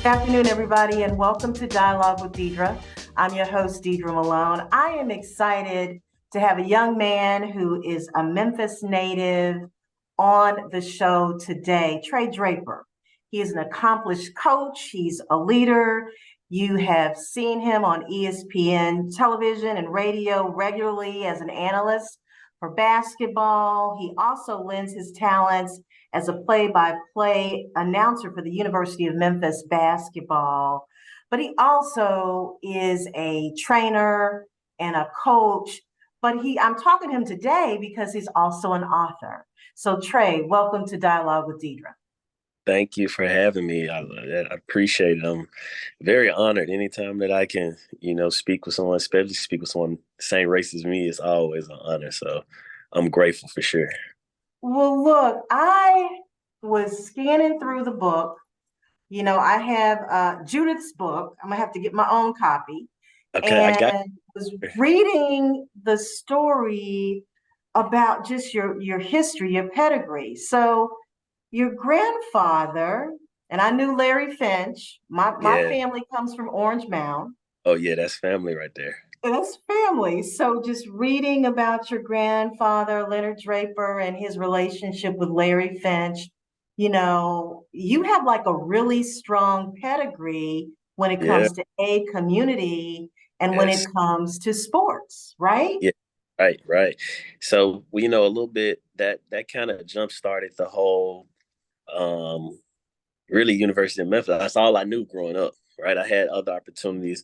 Good afternoon, everybody, and welcome to Dialogue with Deidre. I'm your host, Deidre Malone. I am excited to have a young man who is a Memphis native on the show today, Trey Draper. He is an accomplished coach. He's a leader. You have seen him on ESPN television and radio regularly as an analyst for basketball. He also lends his talents as a play-by-play announcer for the University of Memphis basketball. But he also is a trainer and a coach. But I'm talking to him today because he's also an author. So Trey, welcome to Dialogue with Deidre. Thank you for having me. I appreciate it. I'm very honored. Anytime that I can, speak with someone, especially speak with someone the same race as me, is always an honor. So I'm grateful for sure. Well, look, I was scanning through the book. I have Judith's book. I'm gonna have to get my own copy. Okay, I got And was reading the story about just your history, your pedigree. So your grandfather, and I knew Larry Finch. My yeah. family comes from Orange Mound. Oh yeah, that's family right there. That's family. So just reading about your grandfather, Leonard Draper, and his relationship with Larry Finch, you have like a really strong pedigree when it Yeah. comes to a community and when it Yes. comes to sports, right? Yeah. Right. Right. So a little bit that kind of jump started the whole um really University of Memphis. That's all I knew growing up. Right. I had other opportunities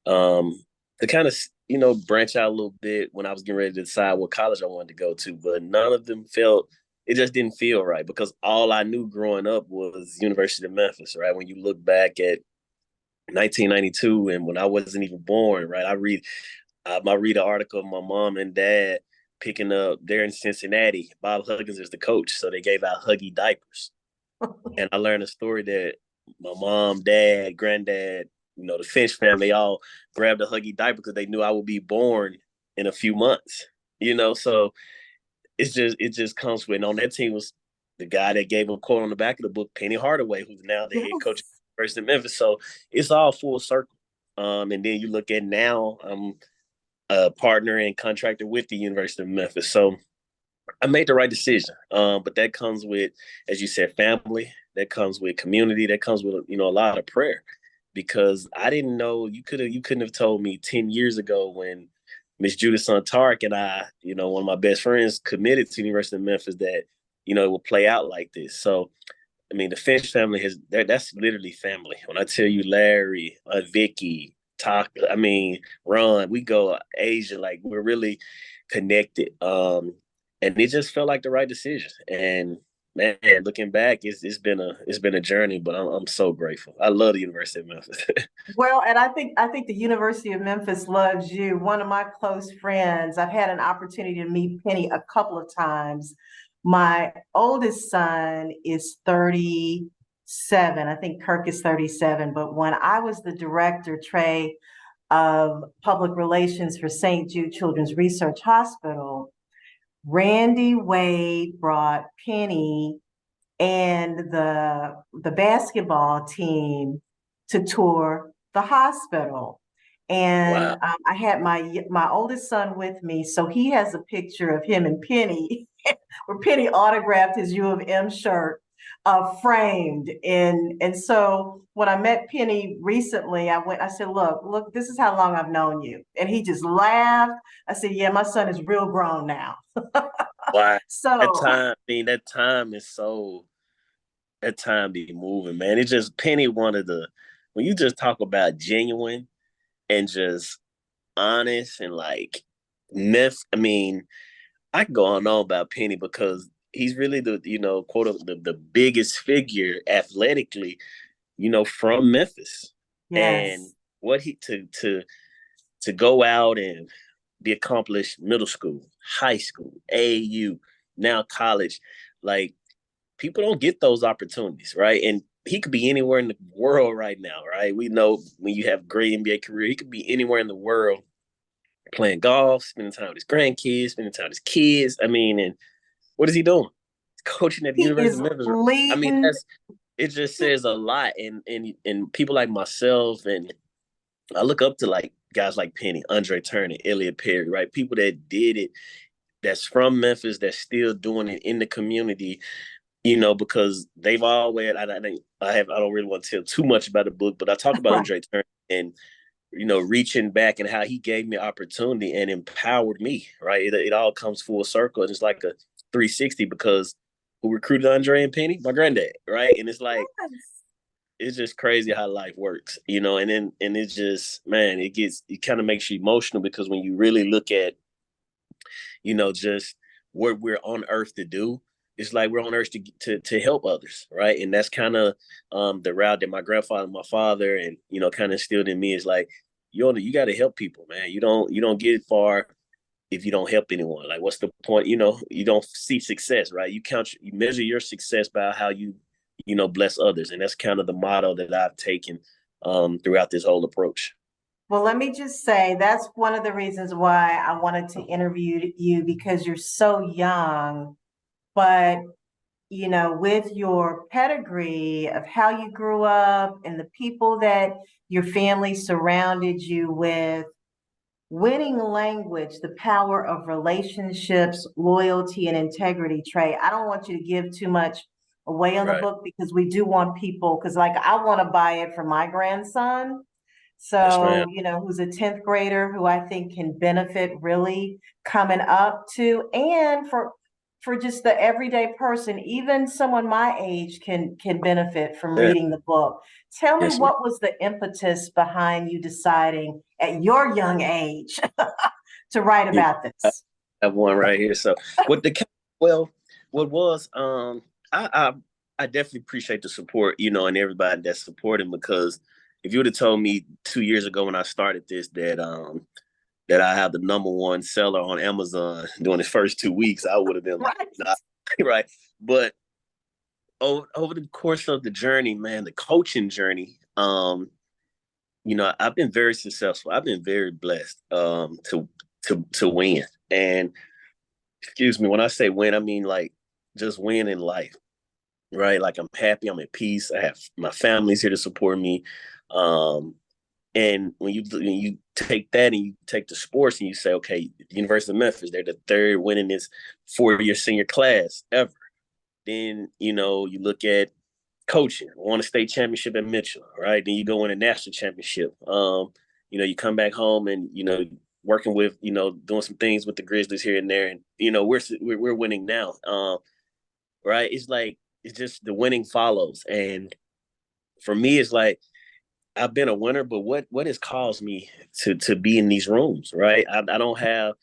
um, to kind of branch out a little bit when I was getting ready to decide what college I wanted to go to, but none of them felt it just didn't feel right because all I knew growing up was University of Memphis. Right, when you look back at 1992 and when I wasn't even born, right, I read an article of my mom and dad picking up. They're in Cincinnati. Bob Huggins is the coach, so they gave out Huggy diapers, and I learned a story that my mom, dad, granddad, the Finch family all grabbed a Huggy diaper because they knew I would be born in a few months. So it just comes with. And on that team was the guy that gave a quote on the back of the book, Penny Hardaway, who's now the head coach of Yes. the University of Memphis. So it's all full circle. And then you look at now, I'm a partner and contractor with the University of Memphis. So I made the right decision. But that comes with, as you said, family. That comes with community. That comes with a lot of prayer. Because I didn't know you couldn't have told me 10 years ago when Miss Judith Santark and I, one of my best friends, committed to the University of Memphis that it will play out like this. So I mean, the Finch family that's literally family. When I tell you Larry, Vicky, Talk, I mean, Ron, we go Asia, like we're really connected. And it just felt like the right decision. And man, looking back, it's been a journey, but I'm so grateful. I love the University of Memphis. Well, and I think the University of Memphis loves you. One of my close friends, I've had an opportunity to meet Penny a couple of times. My oldest son is 37. I think Kirk is 37. But when I was the director, Trey, of public relations for St. Jude Children's Research Hospital, Randy Wade brought Penny and the basketball team to tour the hospital. And Wow. I had my oldest son with me, so he has a picture of him and Penny, where Penny autographed his U of M shirt, framed. And so when I met Penny recently, I said, look, this is how long I've known you. And he just laughed. I said, yeah, my son is real grown now. Wow. That So time, I mean, that time be moving, man. It's just Penny wanted the when you just talk about genuine and just honest and like myth. I mean, I can go on and on about Penny because he's really the quote the biggest figure athletically, from Memphis. And yes. what he to go out and be accomplished middle school, high school, AAU, now college, like people don't get those opportunities, right? And he could be anywhere in the world right now, right? We know when you have a great NBA career, he could be anywhere in the world playing golf, spending time with his grandkids, spending time with his kids. I mean, and what is he doing? He's coaching at the He University is of Memphis. I mean, leading. it just says a lot. And people like myself, and I look up to like guys like Penny, Andre Turner, Elliot Perry, right? People that did it, that's from Memphis, that's still doing it in the community, because they've always, I don't really want to tell too much about the book, but I talk about Right. Andre Turner and, reaching back and how he gave me opportunity and empowered me, right? It all comes full circle. And it's like a 360 because who recruited Andre and Penny? My granddad, right? And it's like, Yes. it's just crazy how life works, and it's just, man, it kind of makes you emotional because when you really look at, just what we're on earth to do, it's like we're on earth to help others, right? And that's kind of the route that my grandfather, my father, and kind of instilled in me is like, you got to help people, man. You don't get far if you don't help anyone. Like, what's the point? You don't see success, right? You measure your success by how you bless others, and that's kind of the motto that I've taken throughout this whole approach. Well, let me just say that's one of the reasons why I wanted to interview you because you're so young, but with your pedigree of how you grew up and the people that your family surrounded you with, winning language, the power of relationships, loyalty, and integrity, Trey. I don't want you to give too much away on the Right. book because we do want people, because like I want to buy it for my grandson. Yes, ma'am. So, who's a 10th grader who I think can benefit really coming up to, and for just the everyday person, even someone my age can benefit from Yeah. reading the book. Tell me Yes, ma'am. what was the impetus behind you deciding at your young age to write Yeah, about I this? have one right here. So, what the well, what was I definitely appreciate the support, and everybody that's supporting because if you would have told me 2 years ago when I started this that I have the number one seller on Amazon during the first 2 weeks, I would have been like, Right. nah, right. But over the course of the journey, man, the coaching journey, I've been very successful. I've been very blessed to win. And excuse me, when I say win, I mean like just win in life, right? Like I'm happy, I'm at peace. I have my family's here to support me. Um, and when you take that and you take the sports and you say, okay, the University of Memphis, they're the third winningest 4-year senior class ever. Then you look at coaching, won a state championship at Mitchell, right? Then you go win a national championship. You come back home and working with doing some things with the Grizzlies here and there, and we're winning now, right? It's like it's just the winning follows, and for me, it's like I've been a winner, but what has caused me to be in these rooms, right? I don't have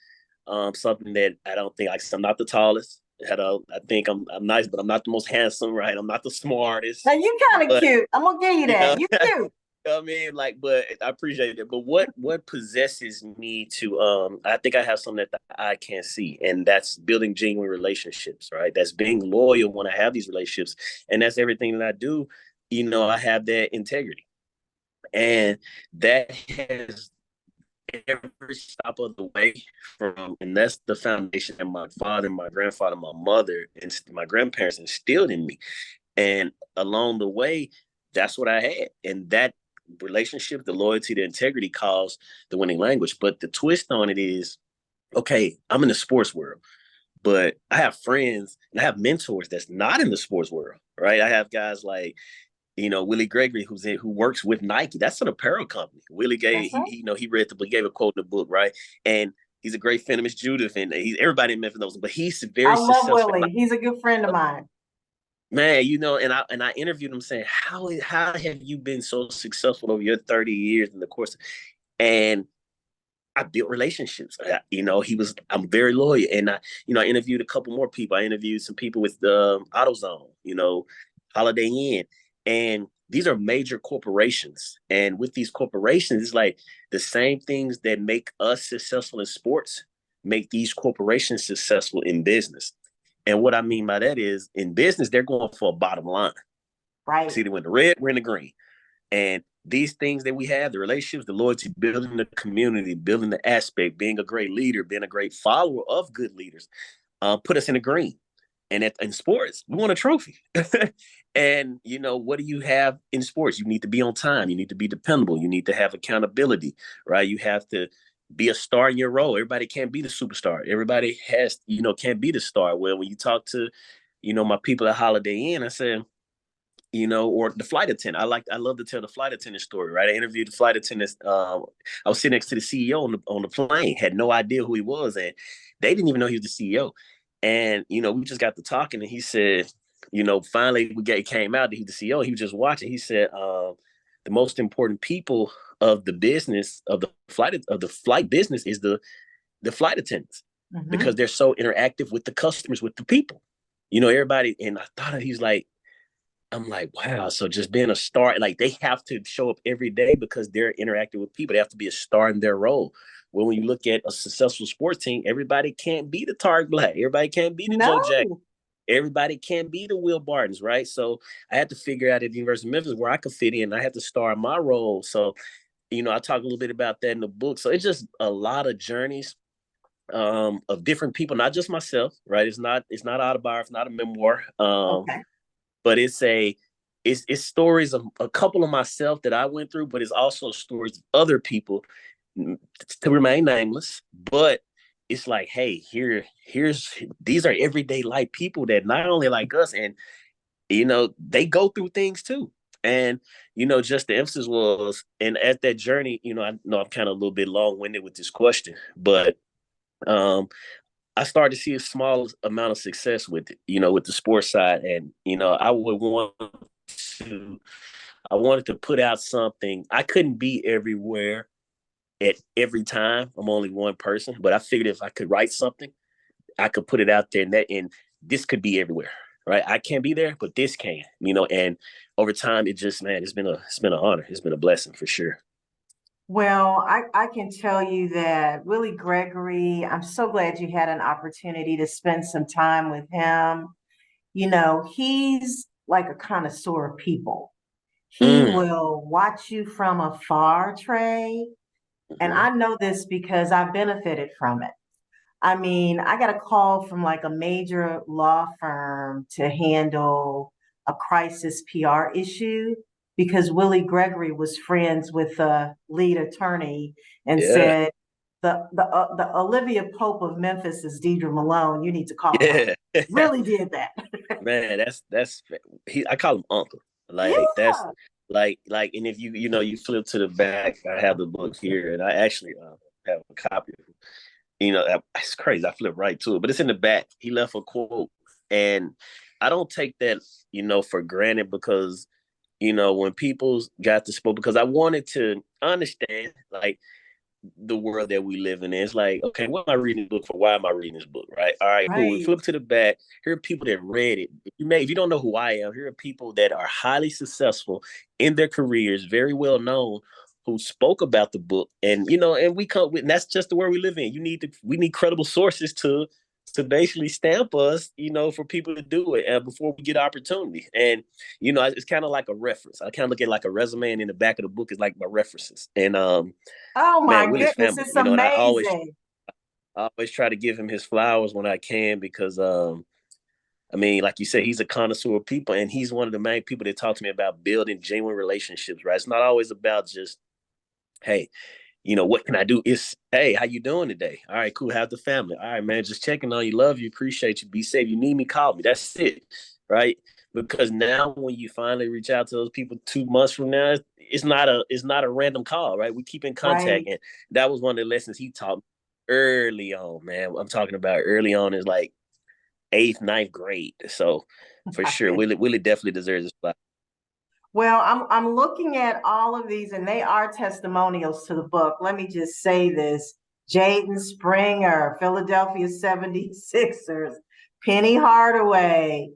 something that I don't think I'm not the tallest. I think I'm nice, but I'm not the most handsome, right? I'm not the Now smartest, you kind of but cute. I'm gonna give you you know, that. You cute. I mean, like, but I appreciate it. But what possesses me to I think I have something that the eye can't see, and that's building genuine relationships, right? That's being loyal when I have these relationships, and that's everything that I do. I have that integrity, and that has every stop of the way and that's the foundation that my father, my grandfather, my mother, and my grandparents instilled in me. And along the way, that's what I had. And that relationship, the loyalty, the integrity caused the winning language. But the twist on it is, okay, I'm in the sports world, but I have friends and I have mentors that's not in the sports world, right? I have guys like Willie Gregory, who works with Nike. That's an apparel company. Willie gave That's right. he read he gave a quote in the book, right? And he's a great friend of Miss Judith, and everybody in Memphis knows him. But he's I very love successful. Willie. He's a good friend of mine. Man, and I interviewed him saying, how have you been so successful over your 30 years in the course? And I built relationships. I'm very loyal. And I interviewed a couple more people. I interviewed some people with the AutoZone, Holiday Inn. And these are major corporations. And with these corporations, it's like the same things that make us successful in sports make these corporations successful in business. And what I mean by that is in business, they're going for a bottom line. Right. It's either in the red, we're in the green. And these things that we have, the relationships, the loyalty, building the community, building the aspect, being a great leader, being a great follower of good leaders, put us in the green. And in sports, we want a trophy. And, what do you have in sports? You need to be on time. You need to be dependable. You need to have accountability, right? You have to be a star in your role. Everybody can't be the superstar. Everybody can't be the star. Well, when you talk to, my people at Holiday Inn, I said, or the flight attendant. I love to tell the flight attendant story, right? I interviewed the flight attendant. I was sitting next to the CEO on the plane, had no idea who he was, and they didn't even know he was the CEO. And we just got to talking, and he said, finally it came out that he's the CEO. He was just watching. He said, the most important people of the business of the flight business is the flight attendants, because they're so interactive with the customers, with the people. Everybody. And I thought he's like. I'm like, wow. So just being a star, like they have to show up every day because they're interacting with people. They have to be a star in their role. Well, when you look at a successful sports team, everybody can't be the Tarek Black. Everybody can't be the Joe Jack. Everybody can't be the Will Bartons, right? So I had to figure out at the University of Memphis where I could fit in. I had to star in my role. So, I talk a little bit about that in the book. So it's just a lot of journeys of different people, not just myself, right? It's not autobiography, it's not a memoir. Okay. But it's stories of a couple of myself that I went through, but it's also stories of other people, to remain nameless. But it's like, hey, these are everyday life people that not only like us, and they go through things too. And just the emphasis was, and at that journey, I know I'm kind of a little bit long-winded with this question, but I started to see a small amount of success with it, with the sports side. And, I wanted to put out something. I couldn't be everywhere at every time. I'm only one person, but I figured if I could write something, I could put it out there, and this could be everywhere, right? I can't be there, but this can, and over time, it's been an honor. It's been a blessing for sure. Well, I can tell you that Willie Gregory, I'm so glad you had an opportunity to spend some time with him. He's like a connoisseur of people. He will watch you from afar, Trey. And I know this because I've benefited from it. I mean, I got a call from like a major law firm to handle a crisis PR issue because Willie Gregory was friends with the lead attorney and Yeah. said, the Olivia Pope of Memphis is Deidre Malone. You need to call her. Yeah. Really did that. Man, that's I call him uncle. Yeah. Like that's and if you flip to the back, I have the book here, and I actually have a copy of it. It's crazy. I flip right to it, but it's in the back. He left a quote, and I don't take that for granted, because when people got to spoke, because I wanted to understand, like, the world that we live in. It's like, okay, what am I reading this book for? Why am I reading this book? Right. All right, cool. We Right. flip to the back. Here are people that read it. If you don't know who I am, here are people that are highly successful in their careers, very well known, who spoke about the book. And and we come with, and that's just the world we live in. We need credible sources to basically stamp us, for people to do it, and before we get opportunity. And it's kind of like a reference. I kind of look at it like a resume, and in the back of the book is like my references. And Oh my man, Willie's goodness, family, it's and amazing. I always try to give him his flowers when I can, because I mean, like you said, he's a connoisseur of people, and he's one of the main people that talk to me about building genuine relationships, right? It's not always about just, hey, what can I do? It's, hey, how you doing today? All right, cool. How's the family? All right, man, just checking on you. Love you. Appreciate you. Be safe. You need me, call me. That's it, right? Because now when you finally reach out to those people 2 months from now, it's not a random call, right? We keep in contact. Right. And that was one of the lessons he taught me early on, man. I'm talking about early on is like eighth, ninth grade. So for sure, Willie definitely deserves a spot. Well, I'm looking at all of these and they are testimonials to the book. Let me just say this. Jaden Springer, Philadelphia 76ers, Penny Hardaway,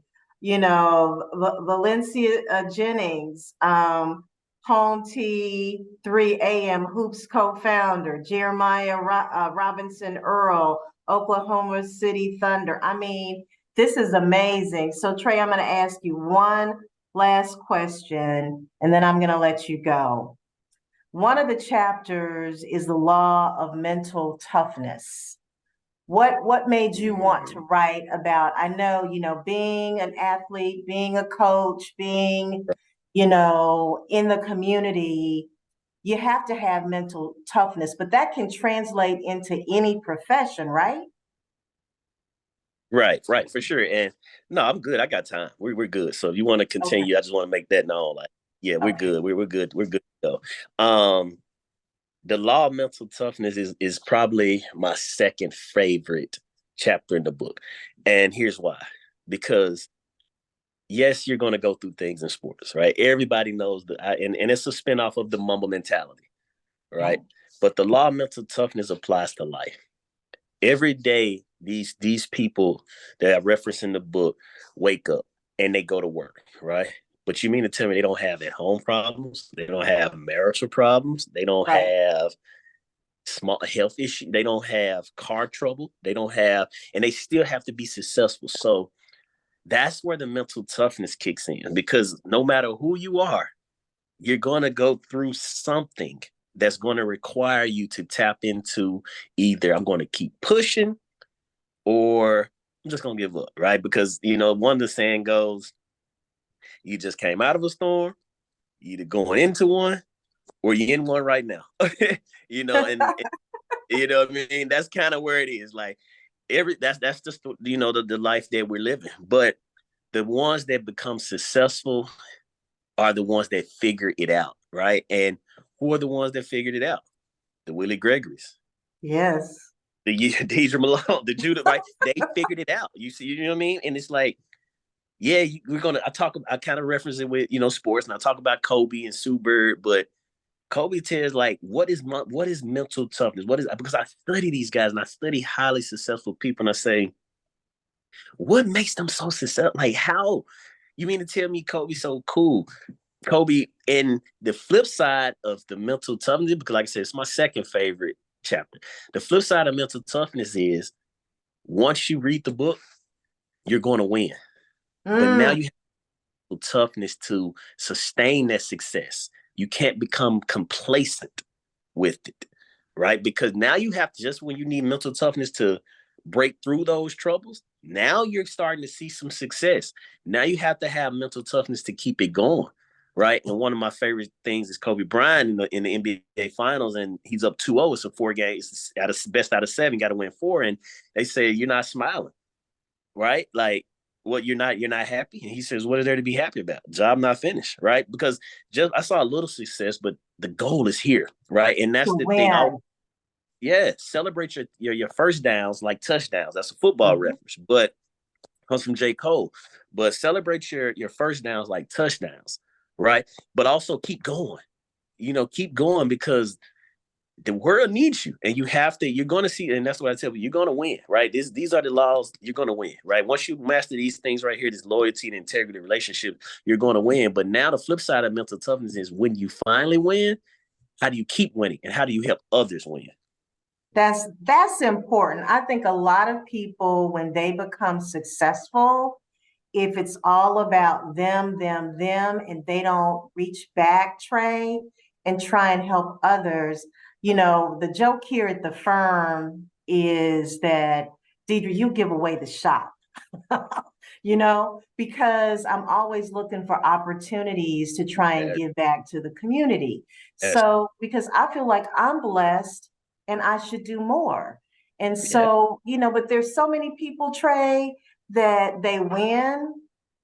Valencia Jennings, Home T 3 AM Hoops co-founder, Jeremiah Robinson Earl, Oklahoma City Thunder. I mean, this is amazing. So Trey, I'm going to ask you one last question, and then I'm going to let you go. One of the chapters is the law of mental toughness. What made you want to write about, I know, being an athlete, being a coach, being, in the community, you have to have mental toughness, but that can translate into any profession, right? Right, for sure. And no, I'm good. I got time. We're good. So if you want to Okay. continue, I just want to make that known. Like, yeah, we're Okay. good. We're good. We're good though. The law of mental toughness is probably my second favorite chapter in the book. And here's why. Because yes, you're going to go through things in sports, right? Everybody knows that, and it's a spinoff of the mumble mentality, right? But the law of mental toughness applies to life. Every day, these people that I reference in the book wake up and they go to work, right? But you mean to tell me they don't have at home problems? They don't have marital problems? They don't Right. have small health issues? They don't have car trouble? They don't have, and they still have to be successful. So that's where the mental toughness kicks in because no matter who you are, you're going to go through something that's going to require you to tap into either I'm going to keep pushing or I'm just going to give up, right? Because, one of the saying goes, you just came out of a storm, you either going into one or you're in one right now, and you know what I mean? That's kind of where it is. Like that's just, the life that we're living. But the ones that become successful are the ones that figure it out, right? And who are the ones that figured it out? The Willie Gregory's, Yes. the Deidre Malone, the Judah, right? They figured it out. You see, you know what I mean? And it's like, yeah, I kind of reference it with, sports, and I talk about Kobe and Sue Bird, but Kobe tells like, what is mental toughness? Because I study these guys and I study highly successful people, and I say, what makes them so successful? Like, how? You mean to tell me Kobe's so cool? Kobe, and the flip side of the mental toughness, because like I said, it's my second favorite chapter. The flip side of mental toughness is once you read the book, you're going to win. But now Mm, you have toughness to sustain that success. You can't become complacent with it, right? Because now you have to, just when you need mental toughness to break through those troubles, now you're starting to see some success. Now you have to have mental toughness to keep it going, right? And one of my favorite things is Kobe Bryant in the NBA Finals, and he's up 2-0. It's a 4 games out of best out of 7, got to win 4, and they say you're not smiling, right? Like, what, you're not happy? And he says, what is there to be happy about? Job not finished, right? Because just I saw a little success, but the goal is here, right? And to that's the thing. win. Yeah, celebrate your first downs like touchdowns. That's a football Mhm. reference, but comes from J. Cole. But celebrate your first downs like touchdowns, right? But also keep going. Keep going because the world needs you, and you're going to see, and that's what I tell you, you're going to win, right? These are the laws. You're going to win, right? Once you master these things right here, this loyalty and integrity relationship, you're going to win. But now the flip side of mental toughness is when you finally win, how do you keep winning, and how do you help others win? That's important. I think a lot of people, when they become successful, if it's all about them, and they don't reach back, Trey, and try and help others, the joke here at the firm is that, Deidre, you give away the shop. Because I'm always looking for opportunities to try and Yes, give back to the community. yes, So, because I feel like I'm blessed and I should do more. And yes. so, but there's so many people, Trey, that they win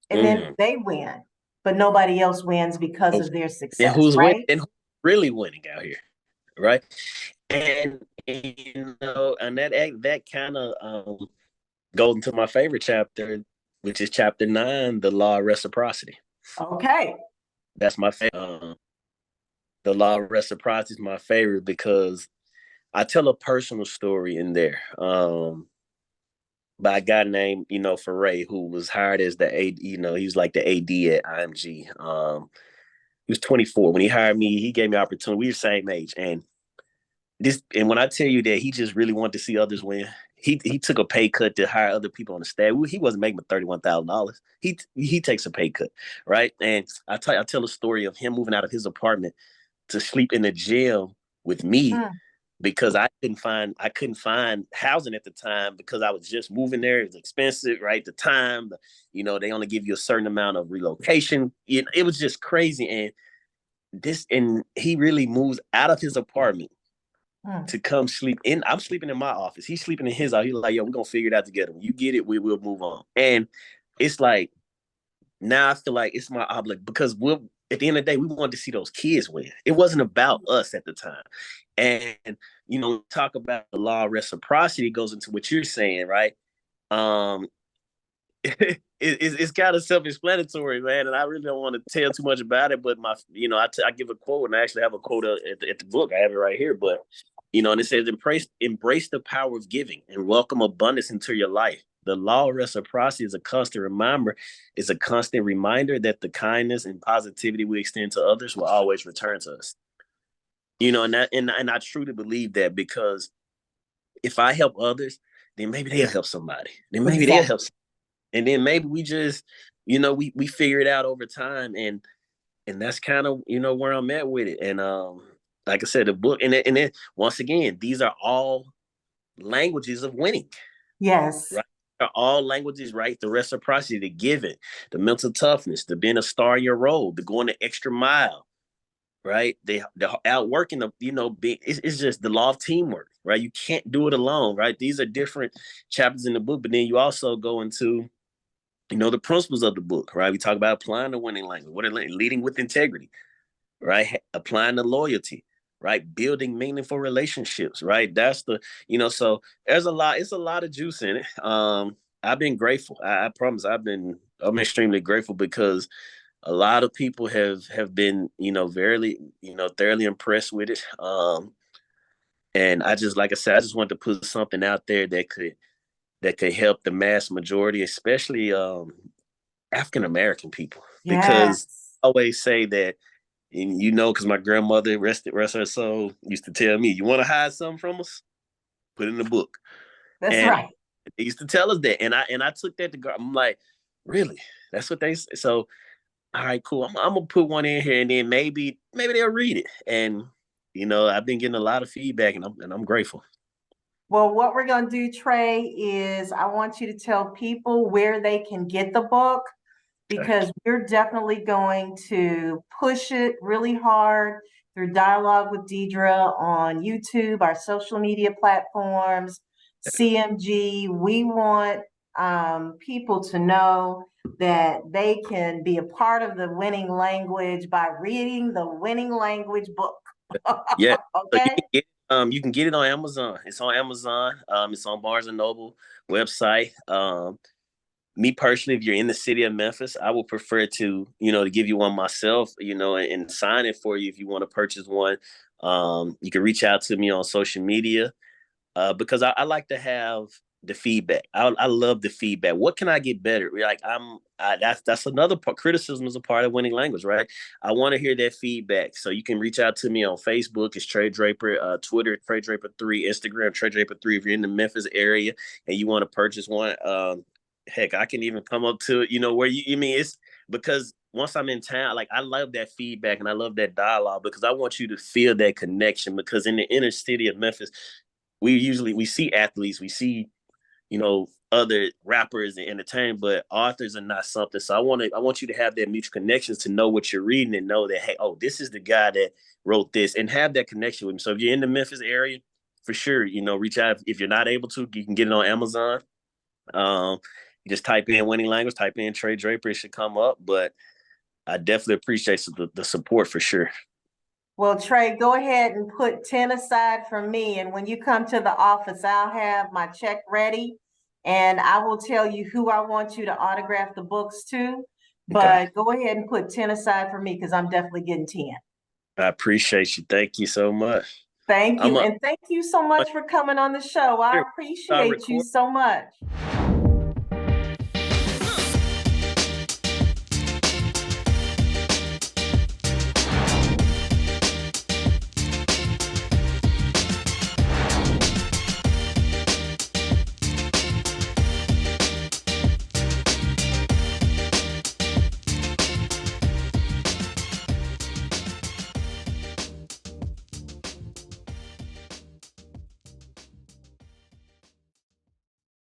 and then Mm. they win, but nobody else wins because of their And success, who's winning? right? And who's really winning out here, right? And that kind of goes into my favorite chapter, which is chapter 9, the law of reciprocity. Okay. That's my favorite. The law of reciprocity is my favorite because I tell a personal story in there. By a guy named, Foray, who was hired as the A, he was like the AD at IMG. He was 24. When he hired me, he gave me opportunity. We were the same age. And when I tell you that he just really wanted to see others win, he took a pay cut to hire other people on the staff. He wasn't making $31,000. He takes a pay cut, right? And I tell a story of him moving out of his apartment to sleep in the gym with me Mm. because I couldn't find housing at the time because I was just moving there. It was expensive, right? The time, they only give you a certain amount of relocation. It was just crazy. And he really moves out of his apartment Mm. to come sleep in. I'm sleeping in my office. He's sleeping in his house. He's like, yo, we're gonna figure it out together. When you get it, we will move on. And it's like now I feel like it's my obligation because we're at the end of the day, we wanted to see those kids win. It wasn't about us at the time. And talk about the law of reciprocity goes into what you're saying, right? Um, it's kind of self-explanatory, man, and I really don't want to tell too much about it. But I give a quote, and I actually have a quote at the book. I have it right here, but and it says, embrace the power of giving and welcome abundance into your life. The law of reciprocity is a constant reminder that the kindness and positivity we extend to others will always return to us. And I truly believe that because if I help others, then maybe they'll help somebody. Then maybe they'll help. Exactly. And then maybe we just, we figure it out over time, and that's kind of where I'm at with it. And like I said, the book, and then once again, these are all languages of winning, Yes. right? They're all languages, right? The reciprocity, the giving, the mental toughness, the being a star in your role, the going the extra mile, right? They're outworking the, it's just the law of teamwork, right? You can't do it alone, right? These are different chapters in the book, but then you also go into the principles of the book, right? We talk about applying the winning language, leading with integrity, right? Applying the loyalty, right? Building meaningful relationships, right? That's so there's a lot, it's a lot of juice in it. I've been grateful. I promise I'm extremely grateful because a lot of people have been, very, thoroughly impressed with it. And I just, like I said, I just wanted to put something out there that could help the mass majority, especially African American people, because Yes. I always say that, and because my grandmother, rest her soul, used to tell me, "You want to hide something from us? Put it in the book." That's And right. they used to tell us that, and I took that to God. I'm like, really? That's what they say. So, all right, cool. I'm gonna put one in here, and then maybe they'll read it. And I've been getting a lot of feedback, and I'm grateful. Well, what we're going to do, Trey, is I want you to tell people where they can get the book Okay. because we're definitely going to push it really hard through Dialogue with Deidre on YouTube, our social media platforms, CMG. We want people to know that they can be a part of the winning language by reading the winning language book. Yeah. So Okay? you can get it on Amazon. It's on Amazon. It's on Barnes and Noble website. Me personally, if you're in the city of Memphis, I would prefer to give you one myself, and sign it for you if you want to purchase one. You can reach out to me on social media because I like to have the feedback. I love the feedback. What can I get better? Like that's another part. Criticism is a part of winning language, right? I want to hear that feedback. So you can reach out to me on Facebook. It's Trey Draper. Twitter, Trey Draper 3. Instagram, Trey Draper 3. If you're in the Memphis area and you want to purchase one, heck, I can even come up to it. Where you mean it's because once I'm in town, like I love that feedback and I love that dialogue because I want you to feel that connection. Because in the inner city of Memphis, we see athletes, we see other rappers and entertainers, but authors are not something. So I want you to have that mutual connections to know what you're reading and know that, hey, oh, this is the guy that wrote this, and have that connection with him. So if you're in the Memphis area, for sure, reach out. If you're not able to, you can get it on Amazon. Um, you just type in winning language, type in Trey Draper, it should come up. But I definitely appreciate the support for sure. Well, Trey, go ahead and put 10 aside for me. And when you come to the office, I'll have my check ready and I will tell you who I want you to autograph the books to. Okay. But go ahead and put 10 aside for me because I'm definitely getting 10. I appreciate you. Thank you so much. Thank I'm you. a And thank you so much for coming on the show. I appreciate you record. so much.